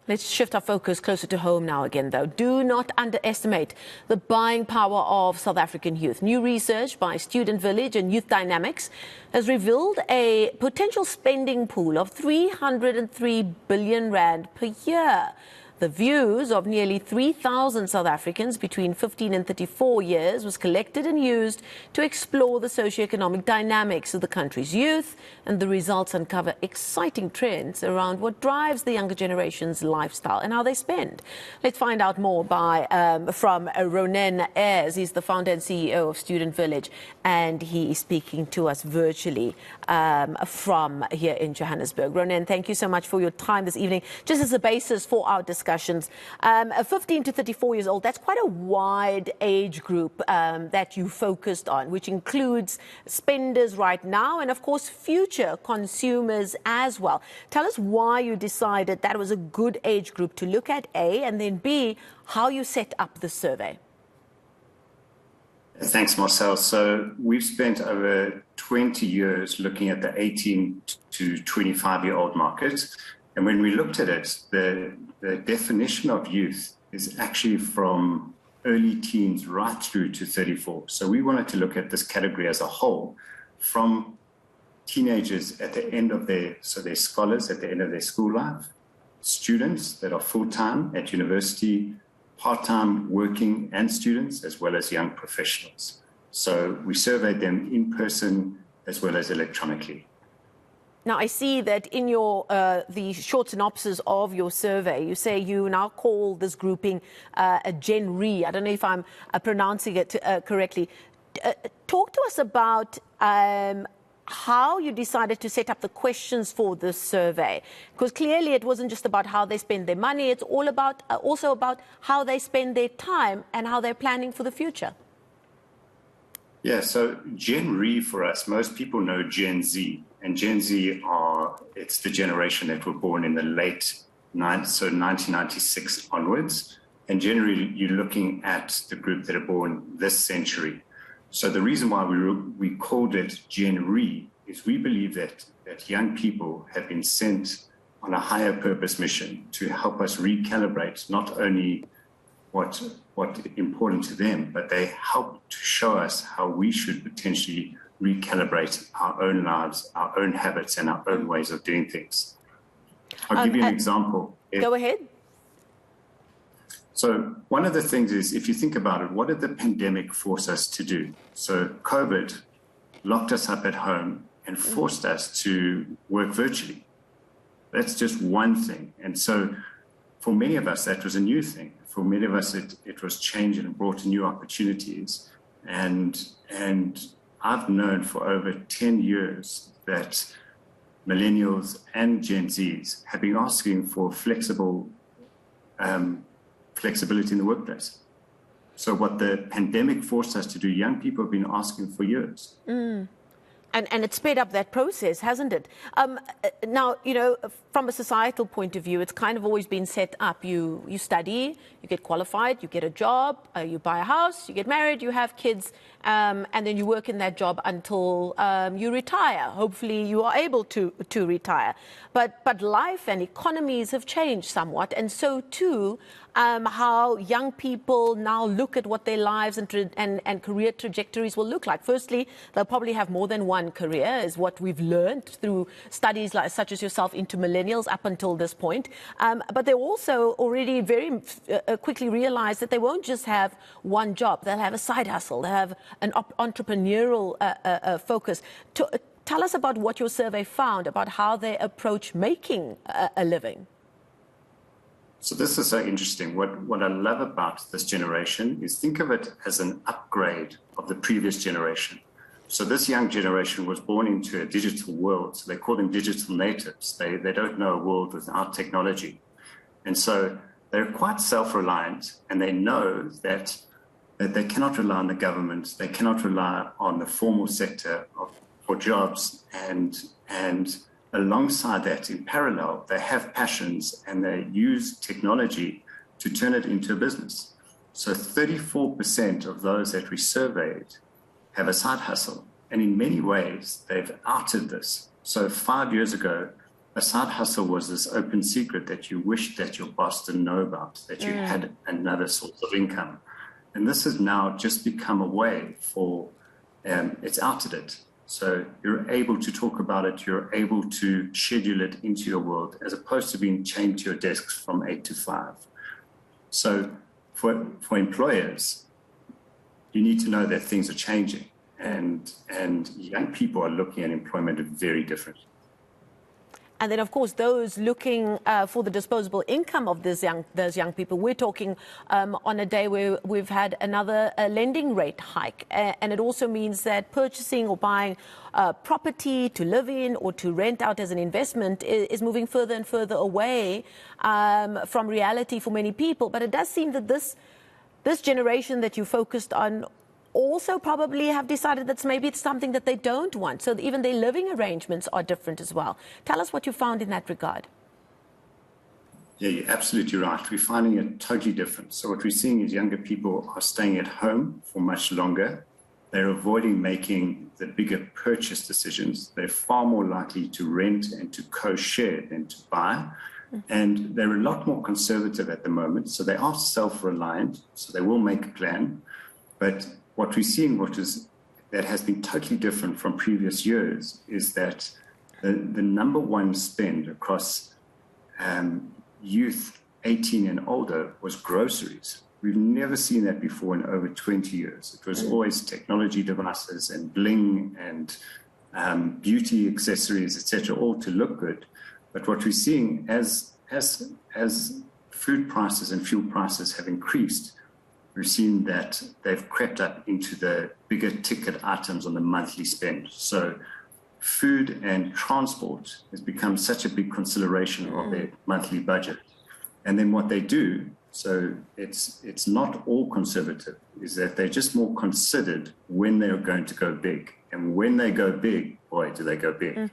Let's shift our focus closer to home now again, though. Do not underestimate the buying power of South African youth. New research by Student Village and Youth Dynamix has revealed a potential spending pool of 303 billion rand per year. The views of nearly 3,000 South Africans between 15 and 34 years was collected and used to explore the socio-economic dynamics of the country's youth, and the results uncover exciting trends around what drives the younger generation's lifestyle and how they spend. Let's find out more from Ronen Aires. He's the founder and CEO of Student Village, and he is speaking to us virtually from here in Johannesburg. Ronen, thank you so much for your time this evening. Just as a basis for our discussions, 15 to 34 years old, that's quite a wide age group that you focused on, which includes spenders right now and, of course, future consumers as well. Tell us why you decided that was a good age group to look at, A, and then B, how you set up the survey. Thanks, Marcel. So we've spent over 20 years looking at the 18 to 25-year-old market. And when we looked at it, the definition of youth is actually from early teens right through to 34. So we wanted to look at this category as a whole, from teenagers at the end of they're scholars at the end of their school life, students that are full-time at university, part-time working and students, as well as young professionals. So we surveyed them in person as well as electronically. Now, I see that in your the short synopsis of your survey, you say you now call this grouping a Gen Re. I don't know if I'm pronouncing it correctly. Talk to us about how you decided to set up the questions for this survey, because clearly it wasn't just about how they spend their money. It's all about also about how they spend their time and how they're planning for the future. Yeah, so Gen Re for us, most people know Gen Z. And Gen Z it's the generation that were born in the late 1996 onwards. And generally, you're looking at the group that are born this century. So the reason why we called it Gen Re is we believe that young people have been sent on a higher purpose mission to help us recalibrate not only what's important to them, but they help to show us how we should potentially recalibrate our own lives, our own habits, and our own ways of doing things. I'll give you an example. Go ahead. So one of the things is, if you think about it, what did the pandemic force us to do? So COVID locked us up at home and forced us to work virtually. That's just one thing. And so for many of us, that was a new thing. For many of us, it was change and brought new opportunities. And I've known for over 10 years that millennials and Gen Zs have been asking for flexibility in the workplace. So what the pandemic forced us to do, young people have been asking for years. And it sped up that process, hasn't it? Now, you know, from a societal point of view, it's kind of always been set up. You study, you get qualified, you get a job, you buy a house, you get married, you have kids, and then you work in that job until you retire. Hopefully you are able to retire. But life and economies have changed somewhat, and so too how young people now look at what their lives and career trajectories will look like. Firstly, they'll probably have more than one career, is what we've learned through studies such as yourself into millennials up until this point. But they also already very quickly realize that they won't just have one job. They'll have a side hustle. They'll have an entrepreneurial focus. Tell us about what your survey found about how they approach making a living. So this is so interesting. What I love about this generation is, think of it as an upgrade of the previous generation. So this young generation was born into a digital world. So they call them digital natives. They don't know a world without technology. And so they're quite self-reliant, and they know that they cannot rely on the government. They cannot rely on the formal sector for jobs. And alongside that, in parallel, they have passions and they use technology to turn it into a business. So 34% of those that we surveyed have a side hustle. And in many ways, they've outed this. So 5 years ago, a side hustle was this open secret that you wished that your boss didn't know about, that you had another source of income. And this has now just become a way for, it's outed it. So you're able to talk about it, you're able to schedule it into your world, as opposed to being chained to your desks from 8 to 5. So for employers, you need to know that things are changing, and young people are looking at employment very differently. And then, of course, those looking for the disposable income of those young people, we're talking on a day where we've had another lending rate hike. And it also means that purchasing or buying property to live in or to rent out as an investment is moving further and further away from reality for many people. But it does seem that this generation that you focused on also probably have decided that maybe it's something that they don't want. So even their living arrangements are different as well. Tell us what you found in that regard. Yeah, you're absolutely right. We're finding it totally different. So what we're seeing is younger people are staying at home for much longer. They're avoiding making the bigger purchase decisions. They're far more likely to rent and to co-share than to buy. And they're a lot more conservative at the moment. So they are self-reliant. So they will make a plan. But what we're seeing, that has been totally different from previous years, is that the number one spend across youth 18 and older was groceries. We've never seen that before in over 20 years. It was always technology devices and bling and beauty accessories, etc., all to look good. But what we're seeing as food prices and fuel prices have increased, we've seen that they've crept up into the bigger ticket items on the monthly spend. So food and transport has become such a big consideration of their monthly budget. And then what they do, so it's not all conservative, is that they're just more considered when they're going to go big. And when they go big, boy, do they go big.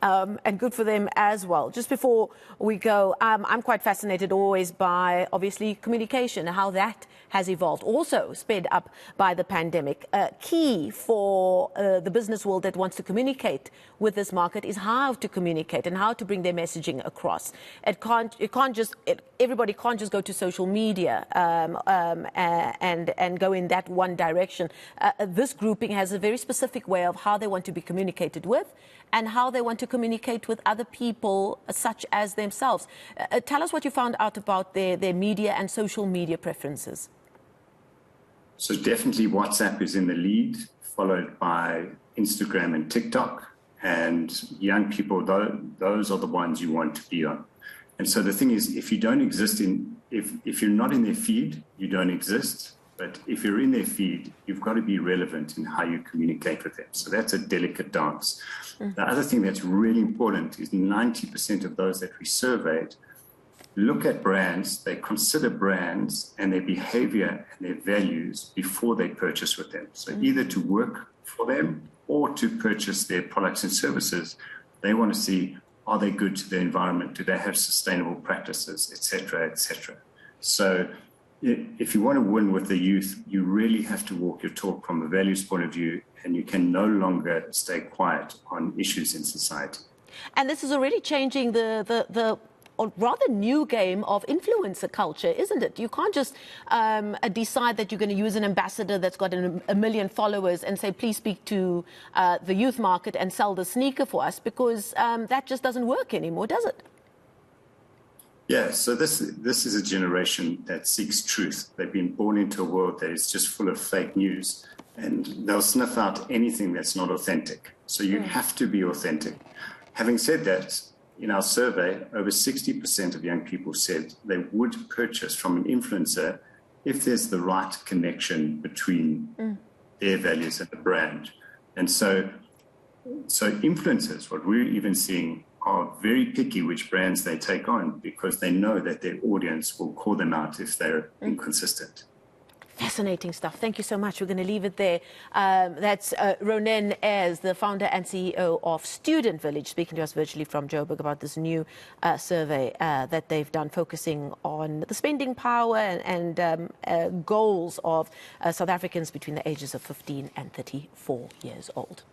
And good for them as well. Just before we go, I'm quite fascinated always by, obviously, communication and how that has evolved, also sped up by the pandemic. Key for the business world that wants to communicate with this market is how to communicate and how to bring their messaging across. Everybody can't just go to social media and go in that one direction. This grouping has a very specific way of how they want to be communicated with and how they want to communicate with other people such as themselves. Tell us what you found out about their media and social media preferences. So definitely WhatsApp is in the lead, followed by Instagram and TikTok. And young people, those are the ones you want to be on. And so the thing is, if you don't exist if you're not in their feed, you don't exist. But if you're in their feed, you've got to be relevant in how you communicate with them. So that's a delicate dance. The other thing that's really important is 90% of those that we surveyed look at brands, they consider brands and their behavior and their values before they purchase with them. So either to work for them or to purchase their products and services, they want to see, are they good to the environment? Do they have sustainable practices, et cetera, et cetera? So if you want to win with the youth, you really have to walk your talk from a values point of view, and you can no longer stay quiet on issues in society. And this is already changing the rather new game of influencer culture, isn't it? You can't just decide that you're going to use an ambassador that's got a million followers and say, please speak to the youth market and sell the sneaker for us, because that just doesn't work anymore, does it? Yeah, so this is a generation that seeks truth. They've been born into a world that is just full of fake news, and they'll sniff out anything that's not authentic. So you have to be authentic. Having said that, in our survey, over 60% of young people said they would purchase from an influencer if there's the right connection between their values and the brand. And so influencers, what we're even seeing, are very picky which brands they take on, because they know that their audience will call them out if they're inconsistent. Fascinating stuff. Thank you so much. We're going to leave it there. That's Ronen Aires, the founder and CEO of Student Village, speaking to us virtually from Joburg about this new survey that they've done, focusing on the spending power and goals of South Africans between the ages of 15 and 34 years old.